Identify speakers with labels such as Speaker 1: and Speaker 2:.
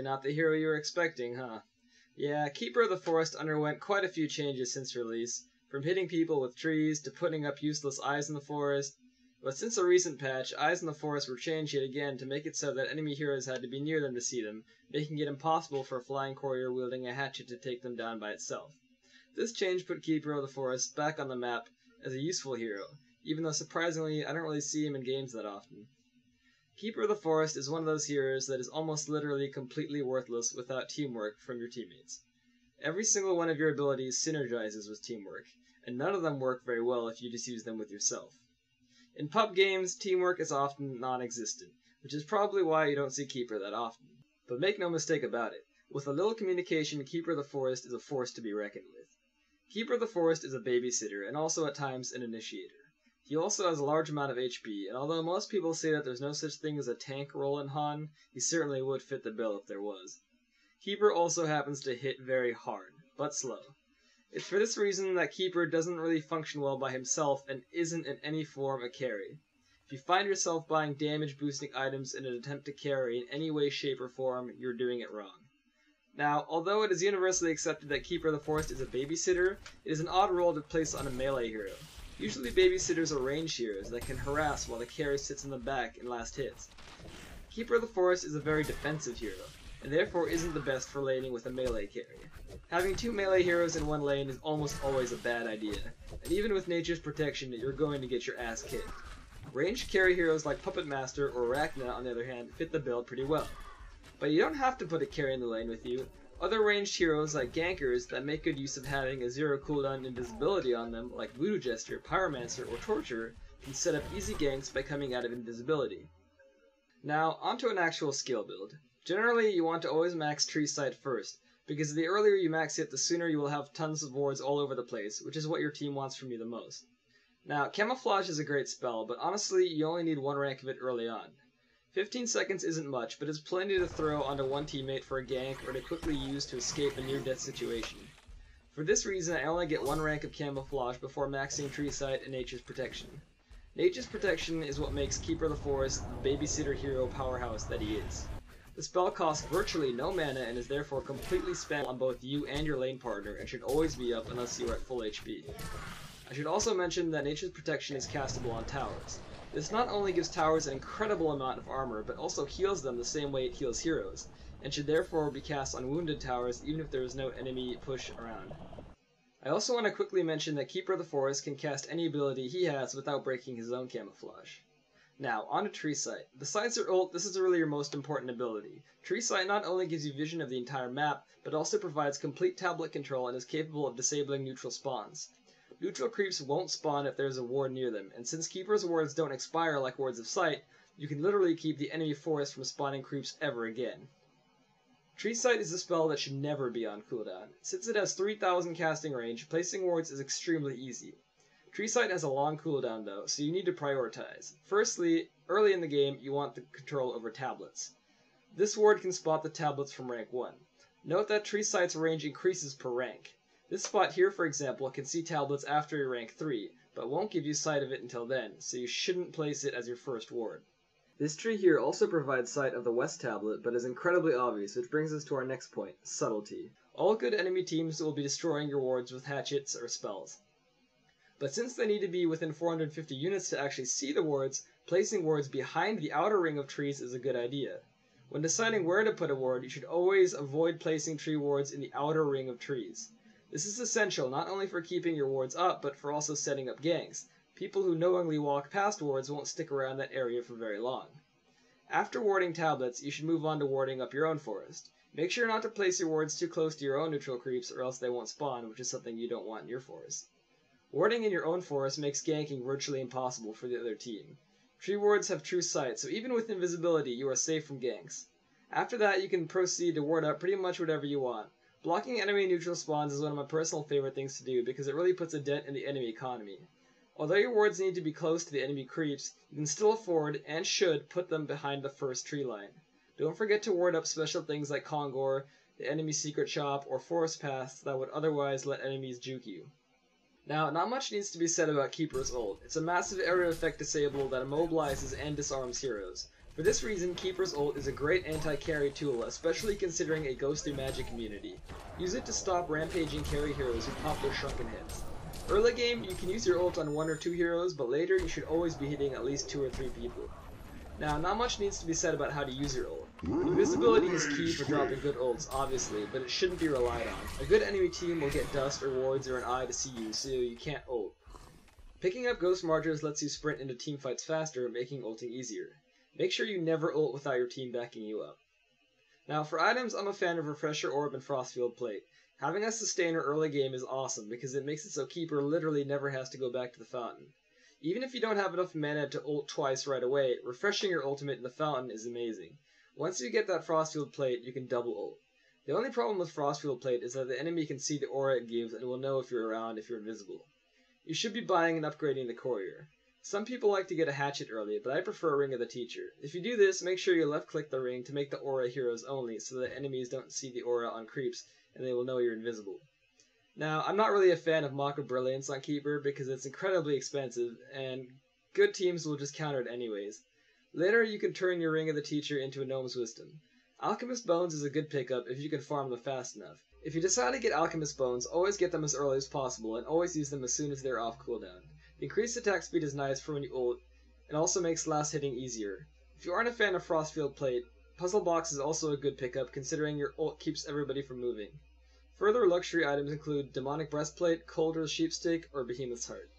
Speaker 1: Probably not the hero you were expecting, huh? Yeah, Keeper of the Forest underwent quite a few changes since release, from hitting people with trees to putting up useless eyes in the forest. But since a recent patch, eyes in the forest were changed yet again to make it so that enemy heroes had to be near them to see them, making it impossible for a flying courier wielding a hatchet to take them down by itself. This change put Keeper of the Forest back on the map as a useful hero, even though surprisingly I don't really see him in games that often. Keeper of the Forest is one of those heroes that is almost literally completely worthless without teamwork from your teammates. Every single one of your abilities synergizes with teamwork, and none of them work very well if you just use them with yourself. In pub games, teamwork is often non-existent, which is probably why you don't see Keeper that often. But make no mistake about it, with a little communication, Keeper of the Forest is a force to be reckoned with. Keeper of the Forest is a babysitter, and also at times an initiator. He also has a large amount of HP, and although most people say that there's no such thing as a tank role in HoN, he certainly would fit the bill if there was. Keeper also happens to hit very hard, but slow. It's for this reason that Keeper doesn't really function well by himself and isn't in any form a carry. If you find yourself buying damage boosting items in an attempt to carry in any way, shape, or form, you're doing it wrong. Now, although it is universally accepted that Keeper of the Forest is a babysitter, it is an odd role to place on a melee hero. Usually babysitters are ranged heroes that can harass while the carry sits in the back in last hits. Keeper of the Forest is a very defensive hero, and therefore isn't the best for laning with a melee carry. Having two melee heroes in one lane is almost always a bad idea, and even with Nature's Protection, you're going to get your ass kicked. Ranged carry heroes like Puppet Master or Arachna, on the other hand, fit the bill pretty well. But you don't have to put a carry in the lane with you. Other ranged heroes like gankers that make good use of having a 0 cooldown invisibility on them, like Voodoo Jester, Pyromancer, or Torture, can set up easy ganks by coming out of invisibility. Now, onto an actual skill build. Generally, you want to always max Tree Sight first, because the earlier you max it, the sooner you will have tons of wards all over the place, which is what your team wants from you the most. Now, Camouflage is a great spell, but honestly, you only need one rank of it early on. 15 seconds isn't much, but it's plenty to throw onto one teammate for a gank or to quickly use to escape a near-death situation. For this reason, I only get one rank of Camouflage before maxing Tree Sight and Nature's Protection. Nature's Protection is what makes Keeper of the Forest the babysitter hero powerhouse that he is. The spell costs virtually no mana and is therefore completely spent on both you and your lane partner and should always be up unless you are at full HP. I should also mention that Nature's Protection is castable on towers. This not only gives towers an incredible amount of armor, but also heals them the same way it heals heroes, and should therefore be cast on wounded towers even if there is no enemy push around. I also want to quickly mention that Keeper of the Forest can cast any ability he has without breaking his own camouflage. Now, on to Tree Sight. Besides your ult, this is really your most important ability. Tree Sight not only gives you vision of the entire map, but also provides complete tablet control and is capable of disabling neutral spawns. Neutral creeps won't spawn if there's a ward near them, and since Keeper's wards don't expire like Wards of Sight, you can literally keep the enemy forest from spawning creeps ever again. Tree Sight is a spell that should never be on cooldown. Since it has 3000 casting range, placing wards is extremely easy. Tree Sight has a long cooldown though, so you need to prioritize. Firstly, early in the game, you want the control over tablets. This ward can spot the tablets from rank 1. Note that Tree Sight's range increases per rank. This spot here, for example, can see tablets after your rank 3, but won't give you sight of it until then, so you shouldn't place it as your first ward. This tree here also provides sight of the west tablet, but is incredibly obvious, which brings us to our next point, subtlety. All good enemy teams will be destroying your wards with hatchets or spells. But since they need to be within 450 units to actually see the wards, placing wards behind the outer ring of trees is a good idea. When deciding where to put a ward, you should always avoid placing tree wards in the outer ring of trees. This is essential not only for keeping your wards up, but for also setting up ganks. People who knowingly walk past wards won't stick around that area for very long. After warding tablets, you should move on to warding up your own forest. Make sure not to place your wards too close to your own neutral creeps or else they won't spawn, which is something you don't want in your forest. Warding in your own forest makes ganking virtually impossible for the other team. Tree wards have true sight, so even with invisibility you are safe from ganks. After that you can proceed to ward up pretty much whatever you want. Blocking enemy neutral spawns is one of my personal favorite things to do because it really puts a dent in the enemy economy. Although your wards need to be close to the enemy creeps, you can still afford, and should, put them behind the first tree line. Don't forget to ward up special things like Kongor, the enemy secret shop, or forest paths that would otherwise let enemies juke you. Now, not much needs to be said about Keeper's ult. It's a massive area effect disable that immobilizes and disarms heroes. For this reason, Keeper's ult is a great anti-carry tool, especially considering a ghostly magic immunity. Use it to stop rampaging carry heroes who pop their shrunken hits. Early game, you can use your ult on 1 or 2 heroes, but later you should always be hitting at least 2 or 3 people. Now, not much needs to be said about how to use your ult. Invisibility is key for dropping good ults, obviously, but it shouldn't be relied on. A good enemy team will get dust or wards or an eye to see you, so you can't ult. Picking up Ghost Martyrs lets you sprint into teamfights faster, making ulting easier. Make sure you never ult without your team backing you up. Now, for items, I'm a fan of Refresher Orb and Frostfield Plate. Having a sustainer early game is awesome because it makes it so Keeper literally never has to go back to the fountain. Even if you don't have enough mana to ult twice right away, refreshing your ultimate in the fountain is amazing. Once you get that Frostfield Plate, you can double ult. The only problem with Frostfield Plate is that the enemy can see the aura it gives and will know if you're around if you're invisible. You should be buying and upgrading the Courier. Some people like to get a hatchet early, but I prefer a Ring of the Teacher. If you do this, make sure you left-click the ring to make the aura heroes only so that enemies don't see the aura on creeps and they will know you're invisible. Now, I'm not really a fan of Mock of Brilliance on Keeper because it's incredibly expensive, and good teams will just counter it anyways. Later, you can turn your Ring of the Teacher into a Gnome's Wisdom. Alchemist Bones is a good pickup if you can farm them fast enough. If you decide to get Alchemist Bones, always get them as early as possible, and always use them as soon as they're off cooldown. The increased attack speed is nice for when you ult, and also makes last hitting easier. If you aren't a fan of Frostfield Plate, Puzzle Box is also a good pickup considering your ult keeps everybody from moving. Further luxury items include Demonic Breastplate, Coulder's Sheepstick, or Behemoth's Heart.